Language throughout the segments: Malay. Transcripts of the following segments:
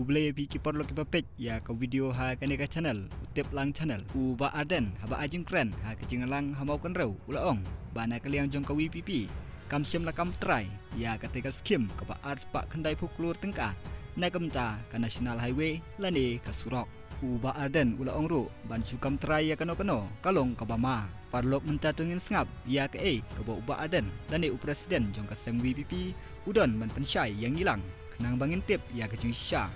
boleh pergi porlo ke page ya ke video ha kani ka channel utip lang channel u ba arden haba ajing kren ha kecing lang ha mau kan rau ulaong bana kaliang jong ka WPP kam sim la kam try ya ketika skim ka ba art pak kendai puklur tengka na kamta ka national highway lani ka surok u ba arden ulaong ru ban sukam try ya kano kalong ka bama parlok menta tungin sngap ya ke ka ba arden lani u presiden jong ka sem WPP udon ban pensyai yang hilang kenang bangin tip ya kecing sya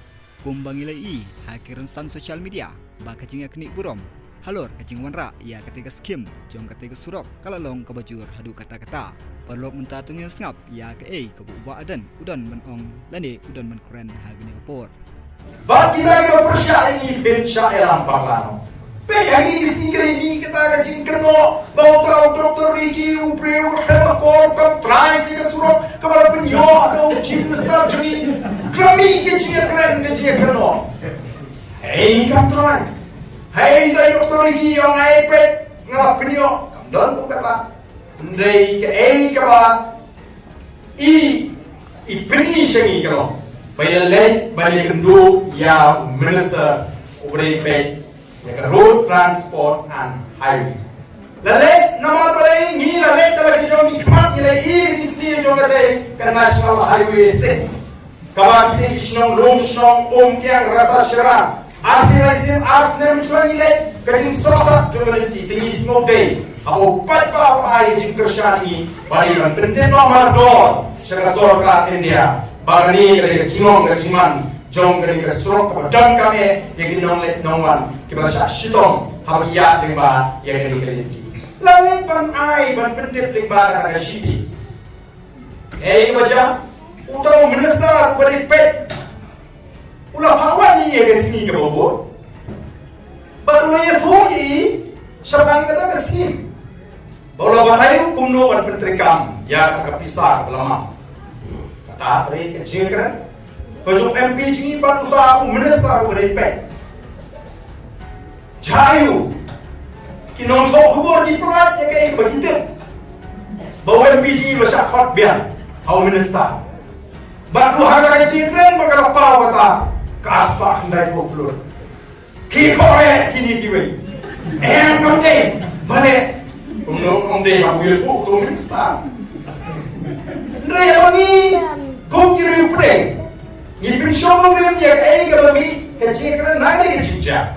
kum bangilai ha kiran sosial media ba kecing ya kenik burom halor kecing wanra ya ketika skim jong ketika surok kalalong kabajur hadu kata-kata perlok mentatung yang sengap ya ke kebuba adan udan menong lani udan menkeren ha gini kapor bagi lagi bersya ini ben syairan parlano pe hari singgah ini kita kecing keno bawa dokter Riki ubreu kor kam try sih surok kepala penyo atau jin besar jadi kami kecing keren kecing keno hey kam try hey dokter Riki yang iPad ngap penyo dan kata ndai ke ba i peni shengi keno bayale kendu ya minister ubrei pe road transport and highways. Lalet nama balai ni lalet dalam jom ikmat nilai ini sini jom kata ke National Highway 6. Kawan kita isnong long snong kiang rata syarah. Asin asnem cuan nilai kecing sosak jom nanti tinggi snow day. Apo patwa ai jing kershani bari man penting nomor dor syarah sorkat India. Bagani kali kecingong kecingan jom kali kesurok kepadang kami yang ginong let nongwan kita syitong habia dengba yang kali lalu ban ai ban pentip dengba kata syidi baca utau minister beri pet ulah hawa ni yang kesini ke bawah baru ya thoi syabang kata kesini baru bahai kumno ban pentrikam ya kepisah belama kata beri kecil kan Kau MP ini baru tahu minister beripek. Jayu, kinong kau kubur di pelat yang kayak begitu. Bawa MP ini besar hot biar, kau minister. Baru harga cintren bakal apa kata kaspa hendak popular. Kikore kini kiwe. Komde balik. Komde aku itu tu minister. Ndai wangi kau kiri pring. Ibn Shomong rim ya kami kecil kerana nari kecilja.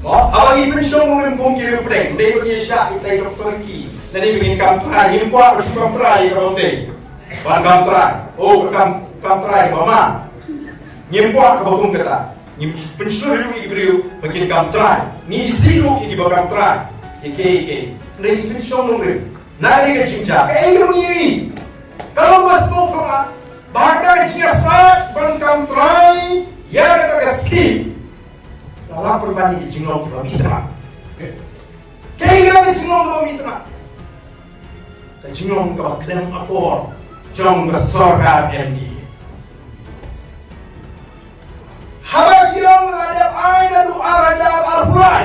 Awak Ibn Shomong rim pun kiri pering. Dia punya syak kita ikut pergi. Nanti begini kamtrai, ini kuat bersih kamtrai kalau ni. Bukan kamtrai. Oh kamtrai, mama. Nyempuak kebagung kata. Pensyuruh ibu begini kamtrai. Ni siru ini bukan kamtrai. Ike. Nanti Ibn Shomong rim nari kecilja. Ini. Kalau masuk kemana? Bahkan jika saat bangkam try, ya kata keskin. Dalam perbanding di jinglong belum mitra. Kaya di jinglong belum mitra. Ke jinglong kau klaim apor, jom ke sorga MD. Habak yang ada air lalu araja arhulai.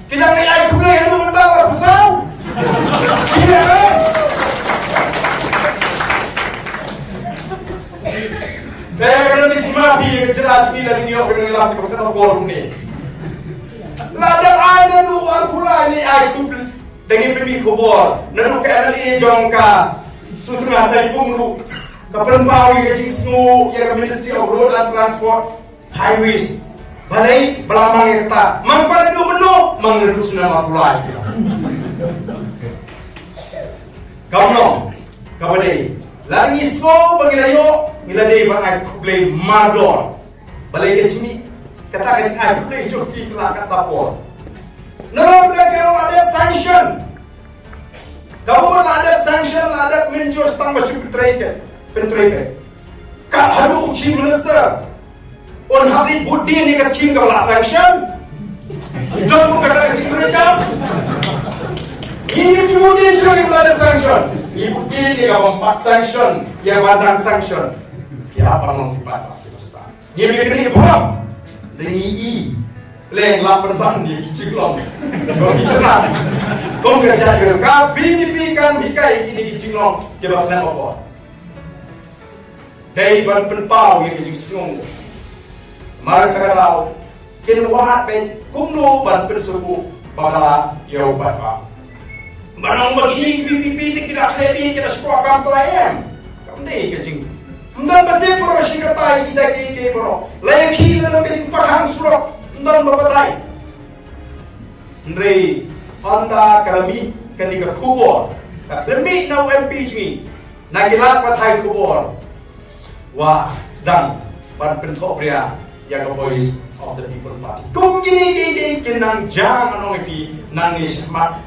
Tidak ni air kulai lalu mendapat arhusau. Tidak. Saya kena dismapi jelas bila ni orang kena lakukan kena korum ni. Ladang air nadu arhula ni air tu dengan pemi kubur. Nadu ke anak ini jongka suatu masa dipungru. Keperempuan yang snow yang Ministry of Road and Transport Highways. Balai belamang yang tak. Mampan itu penuh mengerus nama arhula. Kau balai. Lagi semua bagi layo nilai bangai kublai madon. Balai ke sini kata ke sini kublai joki kelak kata por. Nero belakang ada sanction. Kamu ada sanction ada menjur stang masuk pentraikan. Kak haru chief minister. On hari budi ni ke skim kalau sanction. Jangan kata ke sini mereka. Ini budi jadi ada sanction. Ibu ini kalau empat sanction, ya badan sanction. Ya apa mau dipakai pesta? Ini begini buram. Dengan I, pleng lapan bang di ciklong. Kau kita kau kerja kerja. Bini pikan bikai ini ciklong. Kita nak apa? Dari ban penpau yang jadi sungguh. markagalaw kinuwahat pe kumno ban persuku bagala yaw batwa manong magiging pipipitik kita klebi kita suka kam tlayem kamde kajing ndan bate pro shikatai kita ke pro leki na ke pakhang surok ndan bapatai ndrei anda kalami kanika kubor demi na MP chingi nagilat pathai kubor wah sedang pan pentok pria yang voice of the people party kum gini kinang jang anong ipi nangis mat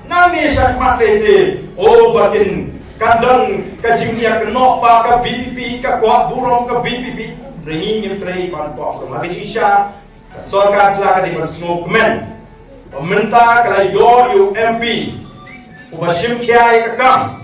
tete oh batin kandang kajimia kenok pa ka VPP ka kuat burong ka VPP ringin yung tray pan po ako makikisya kasolka sila ka di smoke men pemerintah kalau yo MP ubah sim kiai kekam